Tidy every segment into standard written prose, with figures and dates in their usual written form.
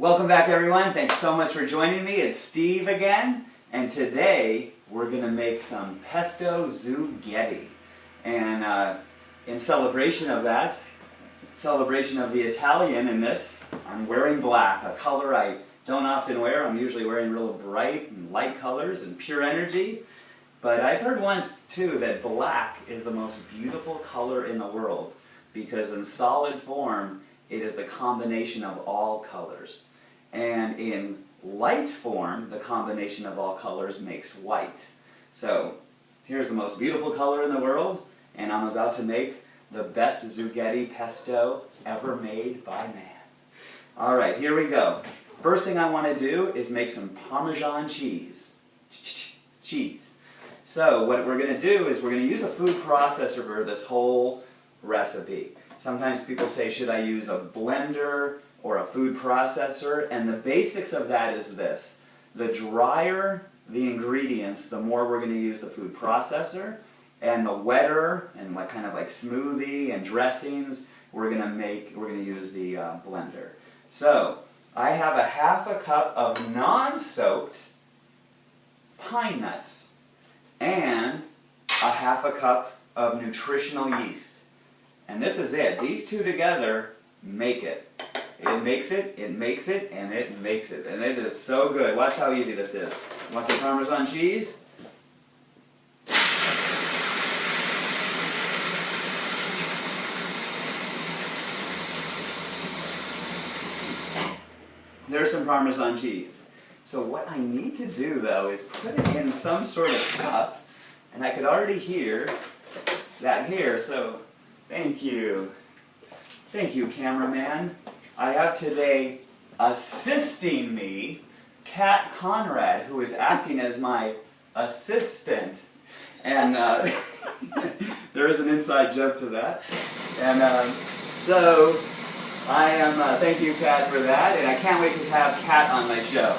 Welcome back, everyone. Thanks so much for joining me. It's Steve again, and today we're going to make some Pesto Zughetti. And in celebration of that, celebration of the Italian in this, I'm wearing black, a color I don't often wear. I'm usually wearing real bright and light colors and pure energy. But I've heard once, too, that black is the most beautiful color in the world because in solid form, it is the combination of all colors. And in light form, the combination of all colors makes white. So here's the most beautiful color in the world, and I'm about to make the best Zughetti pesto ever made by man. All right, here we go. First thing I want to do is make some Parmesan cheese. Cheese. So what we're going to do is we're going to use a food processor for this whole recipe. Sometimes people say, should I use a blender or a food processor? And the basics of that is this. The drier the ingredients, the more we're going to use the food processor. And the wetter and kind of like smoothie and dressings, we're going to use the blender. So I have a half a cup of non-soaked pine nuts and a half a cup of nutritional yeast. And this is it. These two together make it. It makes it, and it makes it. And it is so good. Watch how easy this is. Want some Parmesan cheese? There's some Parmesan cheese. So what I need to do, though, is put it in some sort of cup. And I could already hear that here, so thank you. Thank you, cameraman. I have today assisting me, Kat Conrad, who is acting as my assistant. And there is an inside joke to that. And so I am, thank you, Kat, for that. And I can't wait to have Kat on my show.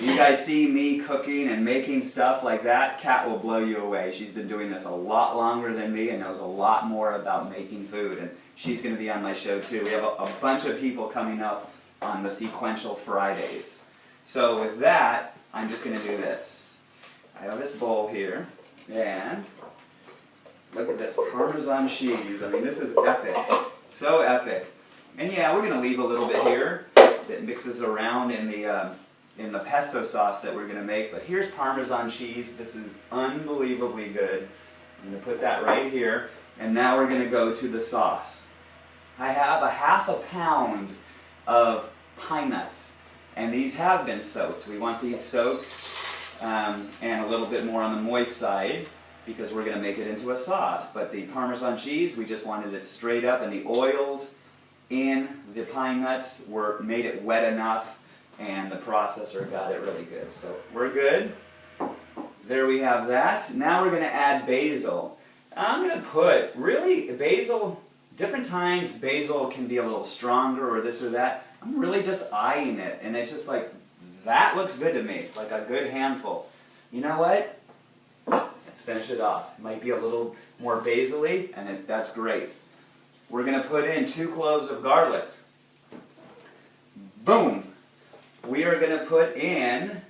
You guys see me cooking and making stuff like that, Kat will blow you away. She's been doing this a lot longer than me and knows a lot more about making food. And she's going to be on my show too. We have a bunch of people coming up on the Sequential Fridays. So with that, I'm just going to do this. I have this bowl here, and look at this Parmesan cheese. I mean, this is epic. So epic. And yeah, we're going to leave a little bit here that mixes around in the pesto sauce that we're going to make. But here's Parmesan cheese. This is unbelievably good. I'm going to put that right here. And now we're going to go to the sauce. I have a half a pound of pine nuts. And these have been soaked. We want these soaked and a little bit more on the moist side because we're going to make it into a sauce. But the Parmesan cheese, we just wanted it straight up. And the oils in the pine nuts made it wet enough. And the processor got it really good. So we're good. There we have that. Now we're going to add basil. I'm going to put, really, basil, different times basil can be a little stronger or this or that. I'm really just eyeing it. And it's just like, that looks good to me, like a good handful. You know what? Let's finish it off. It might be a little more basil-y, and that's great. We're going to put in 2 cloves of garlic. Boom! We are going to put in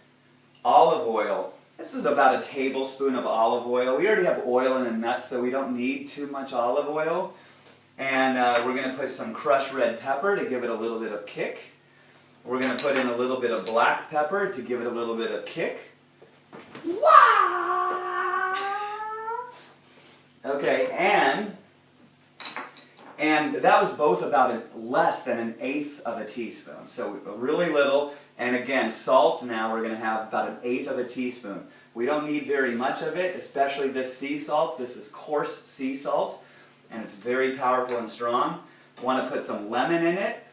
olive oil. This is about a tablespoon of olive oil. We already have oil in the nuts, so we don't need too much olive oil. And we're going to put some crushed red pepper to give it a little bit of kick. We're going to put in a little bit of black pepper to give it a little bit of kick. Okay, and that was both about less than 1/8 of a teaspoon. So really little. And again, salt now we're going to have about 1/8 of a teaspoon. We don't need very much of it, especially this sea salt. This is coarse sea salt, and it's very powerful and strong. Want to put some lemon in it.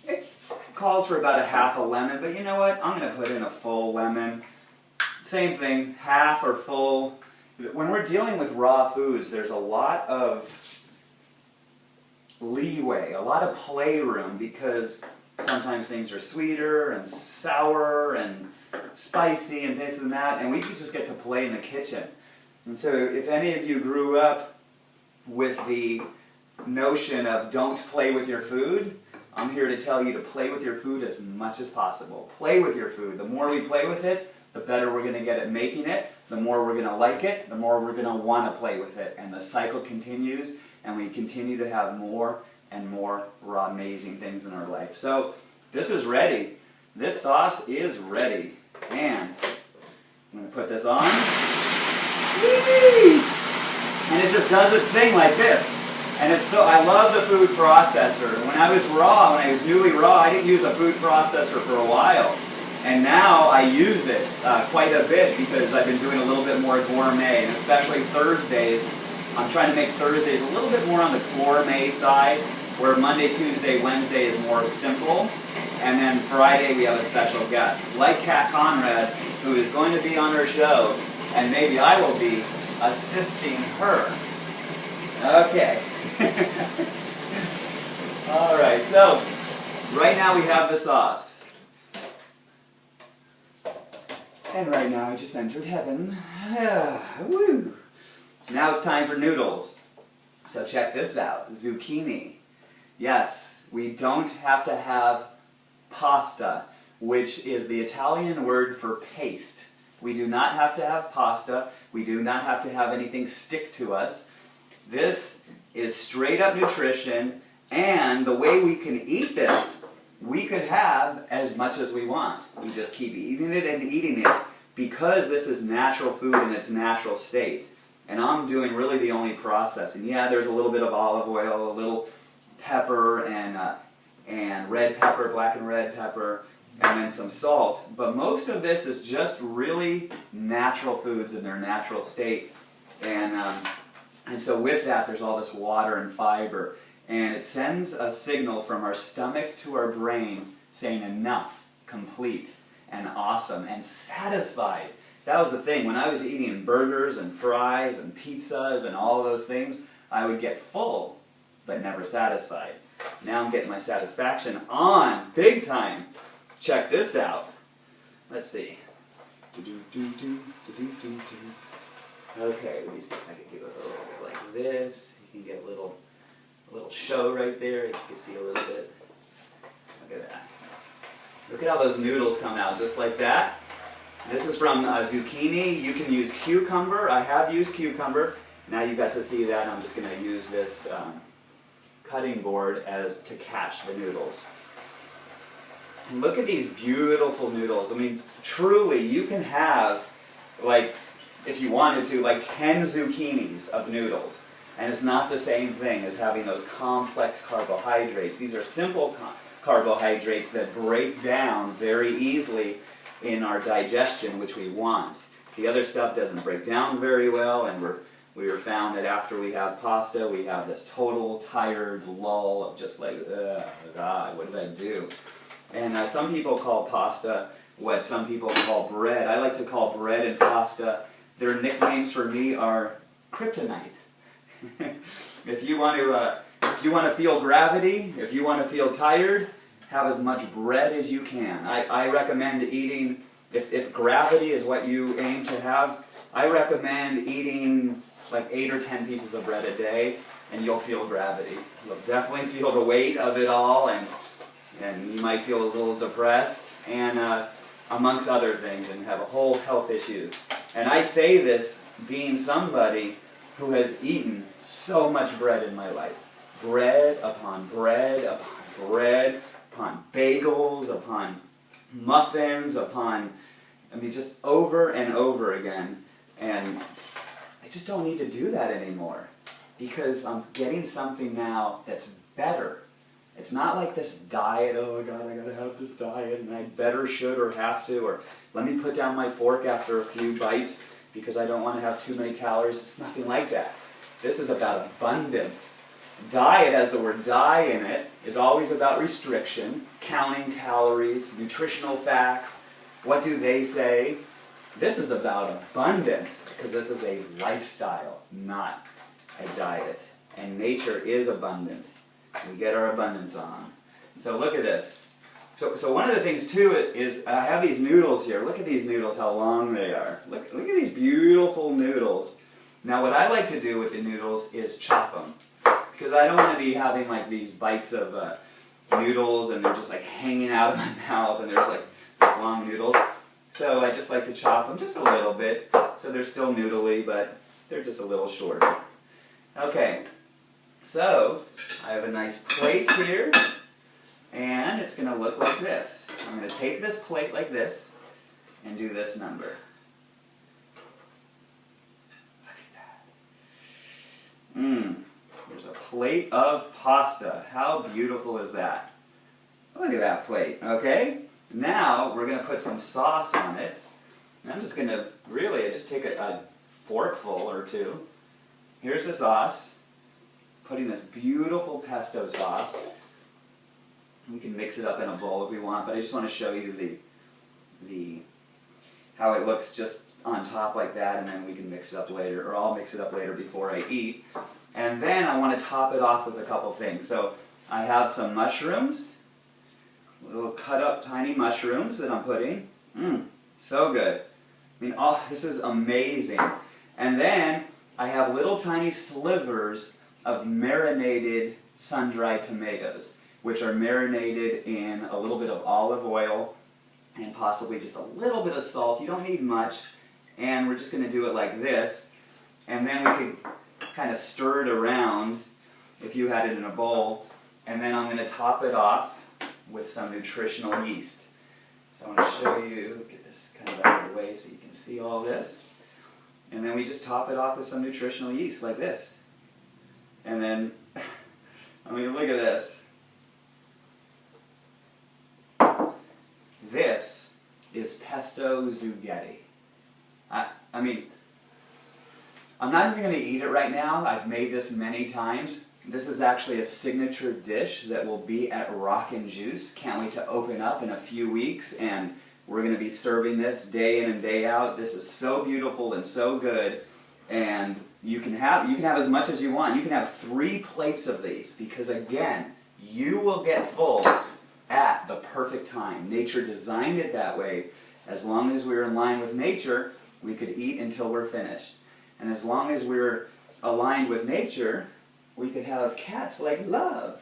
It calls for about a half a lemon, but you know what? I'm going to put in a full lemon. Same thing, half or full. When we're dealing with raw foods, there's a lot of leeway, a lot of playroom, because sometimes things are sweeter and sour and spicy and this and that, and we just get to play in the kitchen. And so if any of you grew up with the notion of don't play with your food, I'm here to tell you to play with your food as much as possible. Play with your food. The more we play with it, the better we're going to get at making it, the more we're going to like it, the more we're going to want to play with it. And the cycle continues, and we continue to have more and more raw amazing things in our life. So this is ready. This sauce is ready. And I'm going to put this on. And it just does its thing like this. And it's so, I love the food processor. When I was newly raw, I didn't use a food processor for a while. And now I use it quite a bit because I've been doing a little bit more gourmet, and especially Thursdays. I'm trying to make Thursdays a little bit more on the gourmet side, where Monday, Tuesday, Wednesday is more simple. And then Friday we have a special guest, like Kat Conrad, who is going to be on her show, and maybe I will be assisting her. Okay. All right, so right now we have the sauce. And right now I just entered heaven. Woo! Now it's time for noodles. So check this out, zucchini. Yes, we don't have to have pasta, which is the Italian word for paste. We do not have to have pasta. We do not have to have anything stick to us. This is straight up nutrition, and the way we can eat this, we could have as much as we want. We just keep eating it and eating it because this is natural food in its natural state. And I'm doing really the only processing. Yeah, there's a little bit of olive oil, a little pepper, and red pepper, black and red pepper, and then some salt. But most of this is just really natural foods in their natural state. And so with that, there's all this water and fiber. And it sends a signal from our stomach to our brain saying enough, complete, and awesome, and satisfied. That was the thing. When I was eating burgers and fries and pizzas and all of those things, I would get full, but never satisfied. Now I'm getting my satisfaction on, big time. Check this out. Let's see. Okay, let me see if I can do it a little bit like this. You can get a little show right there. You can see a little bit. Look at that. Look at how those noodles come out, just like that. This is from zucchini. You can use cucumber. I have used cucumber. Now you got to see that. I'm just going to use this cutting board to catch the noodles. And look at these beautiful noodles. I mean, truly, you can have, like, if you wanted to, like 10 zucchinis of noodles. And it's not the same thing as having those complex carbohydrates. These are simple carbohydrates that break down very easily in our digestion, which we want. The other stuff doesn't break down very well, and we were found that after we have pasta, we have this total tired lull of just like, God, what did I do? And some people call pasta what some people call bread. I like to call bread and pasta, their nicknames for me are kryptonite. If you want to feel gravity, if you want to feel tired, have as much bread as you can. I recommend eating, if gravity is what you aim to have, I recommend eating like 8 or 10 pieces of bread a day, and you'll feel gravity. You'll definitely feel the weight of it all, and you might feel a little depressed, and amongst other things, and have a whole health issues. And I say this being somebody who has eaten so much bread in my life. Bread upon bread upon bread, upon bagels, upon muffins, upon, I mean, just over and over again. And I just don't need to do that anymore, because I'm getting something now that's better. It's not like this diet, oh God, I gotta have this diet, and I better, should, or have to, or let me put down my fork after a few bites because I don't want to have too many calories. It's nothing like that. This is about abundance. Diet, as the word die in it, is always about restriction, counting calories, nutritional facts. What do they say? This is about abundance, because this is a lifestyle, not a diet. And nature is abundant. We get our abundance on. So look at this. So one of the things too is I have these noodles here. Look at these noodles, how long they are. Look at these beautiful noodles. Now what I like to do with the noodles is chop them, because I don't want to be having like these bites of noodles and they're just like hanging out of my mouth and there's like these long noodles. So I just like to chop them just a little bit so they're still noodly, but they're just a little shorter. Okay, so I have a nice plate here and it's going to look like this. I'm going to take this plate like this and do this number. Look at that. There's a plate of pasta. How beautiful is that? Look at that plate, okay? Now we're going to put some sauce on it. And I'm just going to I just take a forkful or two. Here's the sauce. Putting this beautiful pesto sauce. We can mix it up in a bowl if we want, but I just want to show you how it looks just on top like that, and then we can mix it up later, or I'll mix it up later before I eat. And then I want to top it off with a couple things. So I have some mushrooms, little cut up tiny mushrooms that I'm putting. So good. I mean, oh, this is amazing. And then I have little tiny slivers of marinated sun-dried tomatoes, which are marinated in a little bit of olive oil and possibly just a little bit of salt. You don't need much. And we're just going to do it like this. And then we could kind of stir it around if you had it in a bowl. And then I'm going to top it off with some nutritional yeast. So I want to show you, get this kind of out of the way so you can see all this. And then we just top it off with some nutritional yeast like this. And then, I mean, look at this. This is Pesto Zughetti. I mean, I'm not even going to eat it right now. I've made this many times. This is actually a signature dish that will be at Rock and Juice. Can't wait to open up in a few weeks, and we're going to be serving this day in and day out. This is so beautiful and so good, and you can have as much as you want. You can have 3 plates of these because, again, you will get full at the perfect time. Nature designed it that way. As long as we're in line with nature, we could eat until we're finished. And as long as we're aligned with nature, we could have cats like Love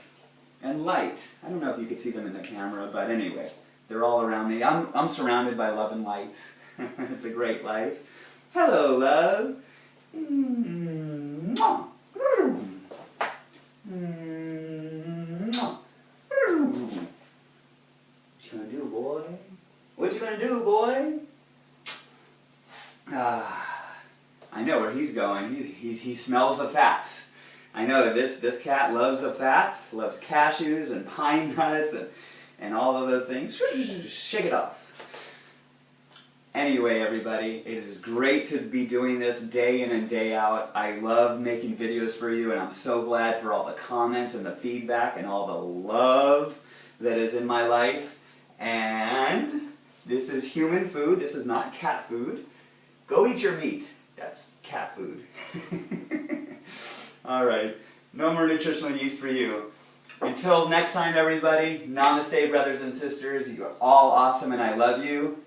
and Light. I don't know if you could see them in the camera, but anyway, they're all around me. I'm surrounded by love and light. It's a great life. Hello, Love. Mwah. Mwah. What you gonna do, boy? What you gonna do, boy? I know where he's going. He smells the fats. I know this cat loves the fats, loves cashews and pine nuts and all of those things. Shake it off. Anyway, everybody, it is great to be doing this day in and day out. I love making videos for you, and I'm so glad for all the comments and the feedback and all the love that is in my life. And this is human food. This is not cat food. Go eat your meat. That's cat food. All right. No more nutritional yeast for you. Until next time, everybody, namaste, brothers and sisters. You are all awesome, and I love you.